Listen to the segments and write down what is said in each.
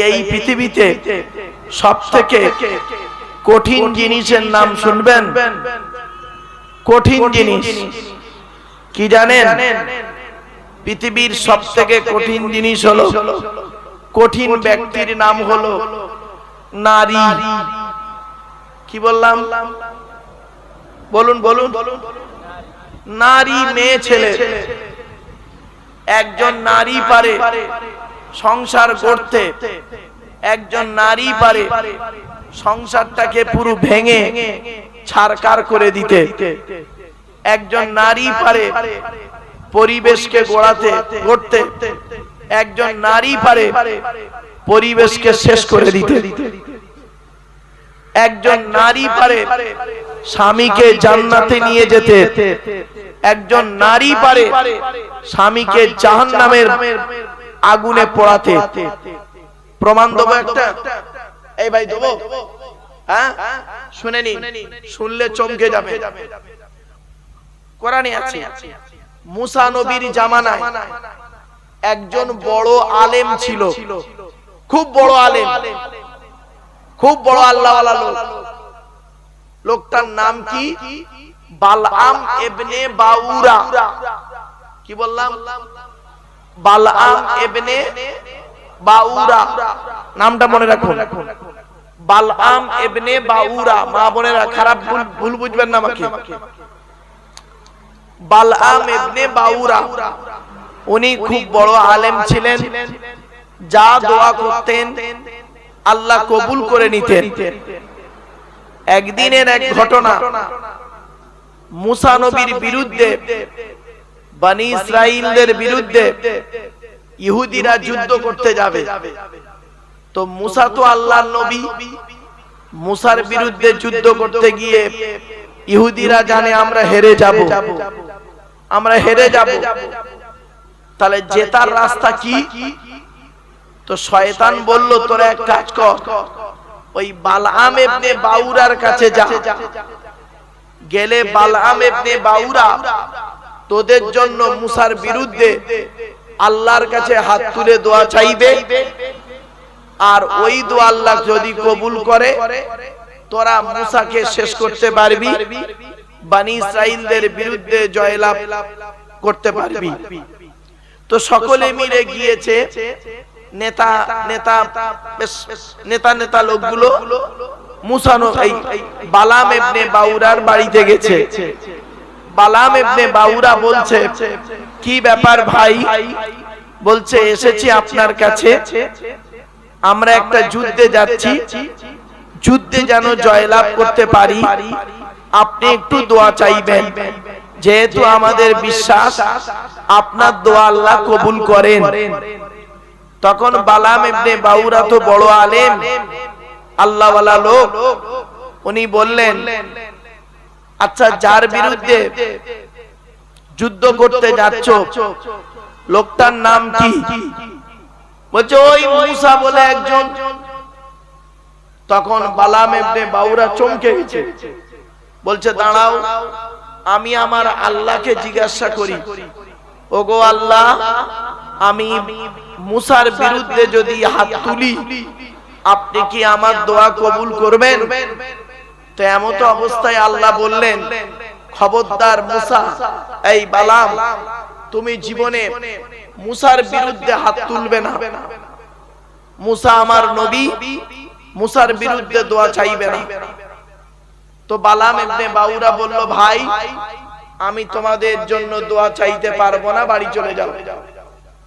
এই পৃথিবীতে সবথেকে কঠিন জিনিসের নাম শুনবেন? কঠিন জিনিস কি জানেন? পৃথিবীর সবথেকে কঠিন জিনিস হলো, কঠিন ব্যক্তির নাম হলো নারী। কি বললাম? বলুন বলুন। নারী, মেয়ে ছেলে। একজন নারী পারে সংসার করতে, একজন নারী পারে সংসারটাকে পুরো ভেঙে ছারকার করে দিতে, একজন নারী পারে পরিবেশকে গড়তে, একজন নারী পারে পরিবেশকে শেষ করে দিতে, একজন নারী পারে স্বামীকে জান্নাতে নিয়ে যেতে, একজন নারী পারে স্বামীকে জাহান্নামের আগুনে পোড়াতে। প্রমাণ দেবো একটা? এই ভাই দেবো? হ্যাঁ, শুনে নিন, শুনলে চমকে যাবে। কোরআনে আছে, মুসা নবীর জামানায় একজন বড় আলেম ছিল, খুব বড় আলেম, খুব বড় আল্লাহওয়ালা লোক। লোকটার নাম কি? বালআম ইবনে বাউরা। কি বললাম? বালআম ইবনে বাউরা, নামটা মনে রাখুন। বালআম ইবনে বাউরা। মা বোনেরা, খারাপ ভুল বুঝবেন না আমাকে। বালআম ইবনে বাউরা উনি খুব বড় আলেম ছিলেন। যা দোয়া করতেন আল্লাহ কবুল করে নিতেন। একদিনের এক ঘটনা, মুসা নবীর বিরুদ্ধে, বনি ইসরাইলদের বিরুদ্ধে ইহুদিরা যুদ্ধ করতে যাবে। তো মুসা তো আল্লাহর নবী, মুসার বিরুদ্ধে যুদ্ধ করতে গিয়ে ইহুদিরা জানে আমরা হেরে যাব, আমরা হেরে যাব। তাহলে জেতার রাস্তা কি? তো শয়তান বলল, তোরা এক কাজ কর, ওই বালআম ইবনে বাউরার কাছে যা। গেলে বালআম ইবনে বাউরা তোদের জন্য মুসার বিরুদ্ধে আল্লাহর কাছে হাত তুলে দোয়া চাইবে, আর ওই দোয়া আল্লাহ যদি কবুল করে তোরা মুসাকে শেষ করতে পারবি, বনি ইসরাইলদের বিরুদ্ধে জয়লাভ করতে পারবি। তো সকলে মিলে গিয়েছে, নেতা নেতা লোকগুলো মুসা এই বালআম ইবনে বাউরার বাড়িতে গেছে। বালআম ইবনে বাউরা বলছে, কি ব্যাপার ভাই? বলছে, এসেছি আপনার কাছে, আমরা একটা যুদ্ধে যাচ্ছি, যুদ্ধে যেন জয়লাভ করতে পারি, আপনি একটু দোয়া চাইবেন। যেহেতু আমাদের বিশ্বাস আপনার দোয়া আল্লাহ কবুল করেন। তখন বালআম ইবনে বাউরা তো বড় আলেম, আল্লাহওয়ালা লোক, উনি বললেন, আচ্ছা যার বিরুদ্ধে যুদ্ধ করতে যাচ্ছ লোকটার নাম কি? বলছে ওই মুসা বলে একজন। তখন বালআম ইবনে বাউরা চমকে গেছে, বলছে দাঁড়াও, আমি আমার আল্লাহকে জিজ্ঞাসা করি, ওগো আল্লাহ, আমি মুসার বিরুদ্ধে যদি হাত তুলি আপনি কি আমার দোয়া কবুল করবেন? তো এমত অবস্থায় আল্লাহ বললেন, খবরদার মুসা, এই বালআম, তুমি জীবনে মুসার বিরুদ্ধে হাত তুলবে না। মুসা আমার নবী, মুসার বিরুদ্ধে দোয়া চাইবে না। তো বালআম ইবনে বাউরা বলল, ভাই আমি তোমাদের জন্য দোয়া চাইতে পারবো না, বাড়ি চলে যাও।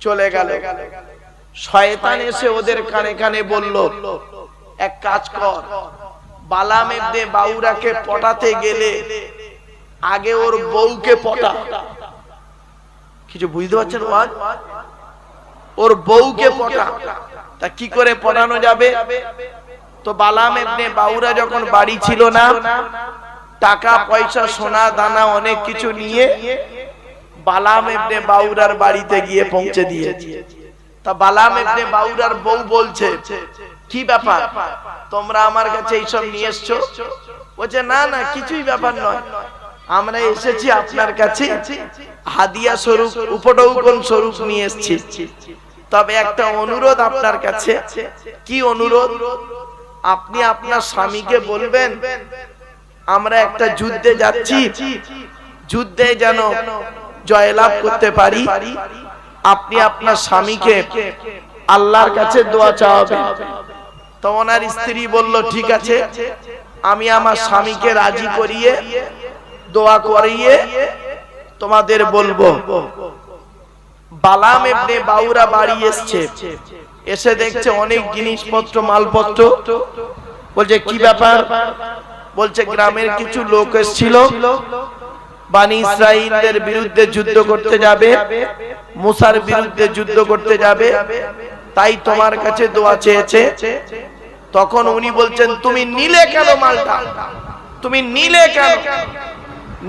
চলে গেল। শয়তান এসে ওদের কানে কানে বলল, এক কাজ কর, বালআম ইবনে বাউরাকে পটাতে গেলে আগে ওর বউকে পটা। কিছু বুঝতে পারছেন? ওর বউকে পটা। তা কি করে পটানো যাবে? তো বালআম ইবনে বাউরা যখন বাড়ি ছিল না, টাকা পয়সা সোনা দানা অনেক কিছু নিয়ে বালআম ইবনে বাউরার বাড়িতে গিয়ে পৌঁছে দিয়েছে। তা বালআম ইবনে বাউরার বউ বলছে, কি ব্যাপার, তোমরা আমার কাছে এইসব নিয়ে এসছো? বলছে, না না, কিছুই ব্যাপার নয়, আমরা এসেছি আপনার কাছে হাদিয়া স্বরূপ, উপঢৌকন স্বরূপ নিয়ে এসেছি। তবে একটা অনুরোধ আপনার কাছে। কি অনুরোধ? আপনি আপনার স্বামীকে বলবেন আমরা একটা যুদ্ধে যাচ্ছি, যুদ্ধে যেন জয়লাভ করতে পারি। আপনি আপনার স্বামীকে আল্লাহর কাছে দোয়া চাওয়াবেন। তো ওনার স্ত্রী বলল ঠিক আছে, আমি আমার স্বামীকে রাজি করিয়ে দোয়া করিয়ে তোমাদের বলবো। বালাম ইবনে বাউরা বাড়ি এসছে, এসে দেখছে অনেক জিনিসপত্র মালপত্র। বলছে কি ব্যাপার? বলছে গ্রামের কিছু লোক এসেছিল, বনি ইসরাইলদের বিরুদ্ধে যুদ্ধ করতে যাবে, মুসার বিরুদ্ধে যুদ্ধ করতে যাবে, তাই তোমার কাছে দোয়া চেয়েছে। তখন উনি বলছেন তুমি নিলে কেন মালটা? তুমি নিলে কেন?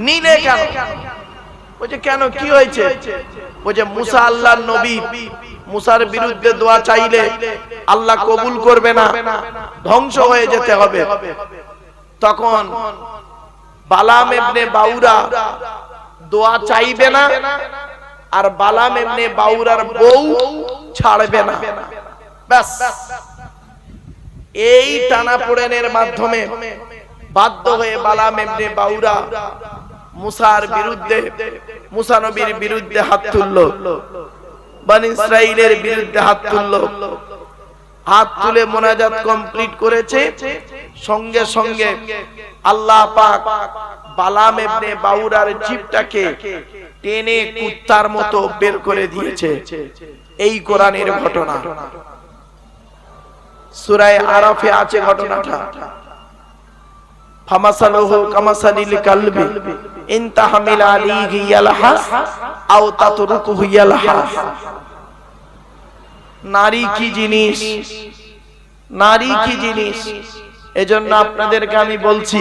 নিলে কেন? বলছে কেন, কি হয়েছে? বলছে মুসা আল্লাহর নবী, মুসার বিরুদ্ধে দোয়া চাইলে আল্লাহ কবুল করবে না, ধ্বংস হয়ে যেতে হবে। তখন বালাম ইবনে বাউরা দোয়া চাইবে না, আর বালাম ইবনে বাউরার বউ ছাড়বে না। ব্যাস, এই টানাপোড়েনের মাধ্যমে বাধ্য হয়ে বালাম ইবনে বাউরা মুসার বিরুদ্ধে, মুসা নবীর বিরুদ্ধে হাত তুললো, বনি ইসরাইলের বিরুদ্ধে হাত তুললো। হাত তুলে মোনাজাত কমপ্লিট করেছে, সঙ্গে সঙ্গে আল্লাহ পাক বালাম ইবনে বাউরার জিহ্বাটাকে টেনে কুত্তার মতো বের করে দিয়েছে। এই কোরআনের ঘটনা, সূরা আরাফে আছে ঘটনাটা। ফামাসালুহু কামাসালিল কালবি ইন তাহমিল আলাইহি ইয়ালহাস আও তাতরুকুহু ইয়ালহাস। নারী কি জিনিস, নারী কি জিনিস। এজন্য আপনাদেরকে আমি বলছি,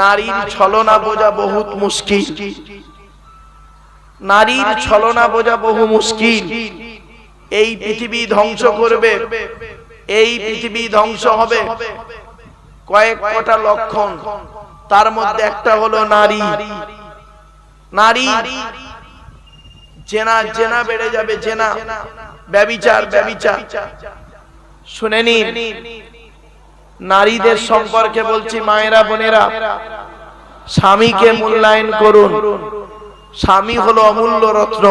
নারীর ছলনা বোঝা বহুত মুশকিল, নারীর ছলনা বোঝা বহু মুশকিল। এই পৃথিবী ধ্বংস করবে, এই পৃথিবী ধ্বংস হবে কয়েক কটা লক্ষণ, তার মধ্যে একটা হলো নারী। নারী জেনা, জেনা বেড়ে যাবে, জেনা, ব্যভিচার, ব্যভিচার। শুনে নিন, নারীদের সম্পর্কে বলছি, মায়েরা বোনেরা, স্বামীকে মূল্যায়ন করুন। স্বামী হলো অমূল্য রত্ন।